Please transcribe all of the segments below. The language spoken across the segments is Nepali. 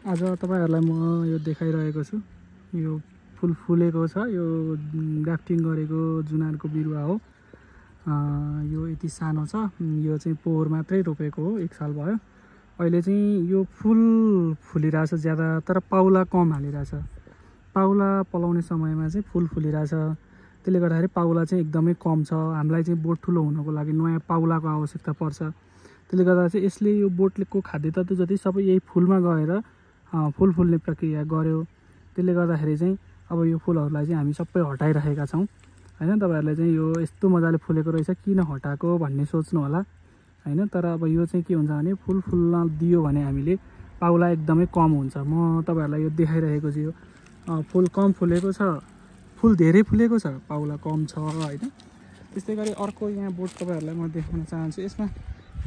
आज तपाईहरुलाई म यो देखाइरहेको छु। यो फूल फुलेको छ। यो ग्राफ्टिङ गरेको जुनारको बिरुवा हो। यो यति सानो छ। यो चाहिँ पोहोर मात्रै रोपेको हो, 1 साल भयो। अहिले चाहिँ यो फूल फुलिरहेछ ज्यादा, तर पाउला कम हालिरहेछ। पाउला पलाउने समयमा चाहिँ फूल फुलिरहेछ। त्यसले गर्दाखेरि पाउला चाहिँ एकदमै कम छ। हामीलाई चाहिँ बोट ठुलो हुनको लागि नयाँ पाउलाको आवश्यकता पर्छ। त्यसले गर्दा चाहिँ यसले यो बोटको खाद्य तत्त्व जति सबै यही फूलमा गएर फूल फुल्ने प्रक्रिया गर्यो। त्यसले गर्दाखेरि चाहिँ अब यो फूलहरूलाई चाहिँ हामी सबै हटाइरहेका छौँ हैन। तपाईहरुले चाहिँ यो यस्तो मजाले फुलेको रहेछ किन हटाएको भन्ने सोच्नु होला हैन। तर अब यो चाहिँ के हुन्छ भने फूल फुल्न दियो भने हामीले पाउला एकदमै कम हुन्छ। म तपाईहरुलाई यो देखाइरहेको छु। यो फूल कम फुलेको छ, फूल धेरै फुलेको छ, पाउला कम छ हैन। त्यस्तै गरी अर्को यहाँ बोट तपाईहरुलाई म देखाउन चाहन्छु। यसमा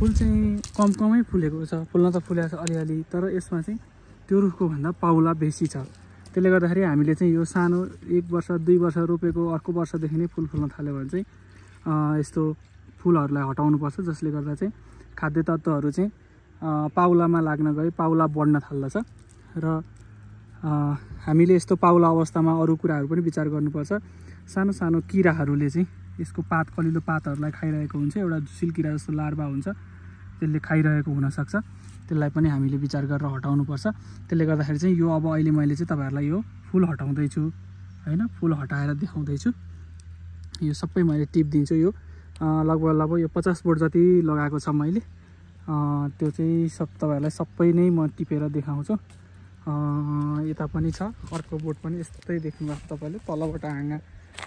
फूल चाहिँ कमै फुलेको छ। फुल्न त फुलेको छ अलिअलि, तर यसमा चाहिँ त्यो रुखको भन्दा पाउला बेसी छ। त्यसले गर्दाखेरि हामीले चाहिँ यो सानो 1 वर्ष 2 वर्ष रोपेको अर्को वर्षदेखि नै फूल फुल्न थाल्यो भने चाहिँ यस्तो फूलहरूलाई हटाउनु पर्छ, जसले गर्दा चाहिँ खाद्य तत्त्वहरू चाहिँ पाउलामा लाग्न गई पाउला बढ्न थाल्दछ। र हामीले यस्तो पाउला अवस्थामा अरू कुराहरू पनि विचार गर्नुपर्छ। सानो सानो किराहरूले चाहिँ यसको कलिलो पातहरूलाई खाइरहेको हुन्छ। एउटा झुसिल किरा जस्तो लार्भा हुन्छ, त्यसले खाइरहेको हुनसक्छ। त्यसलाई पनि हामीले विचार गरेर हटाउनुपर्छ। त्यसले गर्दाखेरि चाहिँ यो अब अहिले मैले चाहिँ तपाईहरुलाई यो फूल हटाउँदैछु हैन। फूल हटाएर देखाउँदैछु। यो सबै मैले टिप दिन्छु। यो लगभग यो 50 बोट जति लगाएको छ मैले। त्यो चाहिँ तपाईहरुलाई सबै नै म टिपेर देखाउँछु। यता पनि छ, अर्को बोट पनि यस्तै देख्नुभएको तपाईले। तलबाट हाँगा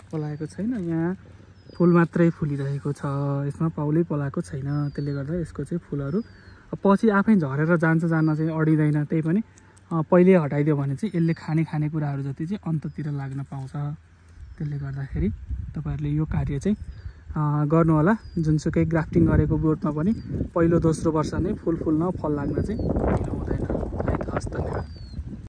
पलाएको छैन, यहाँ फूल मात्रै फुलिरहेको छ। यसमा पाउलै पलाएको छैन। त्यसले गर्दा यसको चाहिँ फूलहरू पछि आफै झरेर जान्छ, जान्न चाहिँ अडिँदैन। त्यही पनि पहिले हटाइदियो भने चाहिँ यसले खाने कुराहरू जति चाहिँ अन्ततिर लाग्न पाउँछ। त्यसले गर्दाखेरि तपाईहरुले यो कार्य चाहिँ गर्नु होला। जुनसुकै ग्राफ्टिङ गरेको बोटमा पनि पहिलो दोस्रो वर्ष नै फूल फुल्न फल लाग्न चाहिँ ढिलो हुँदैन। हस्, धन्यवाद।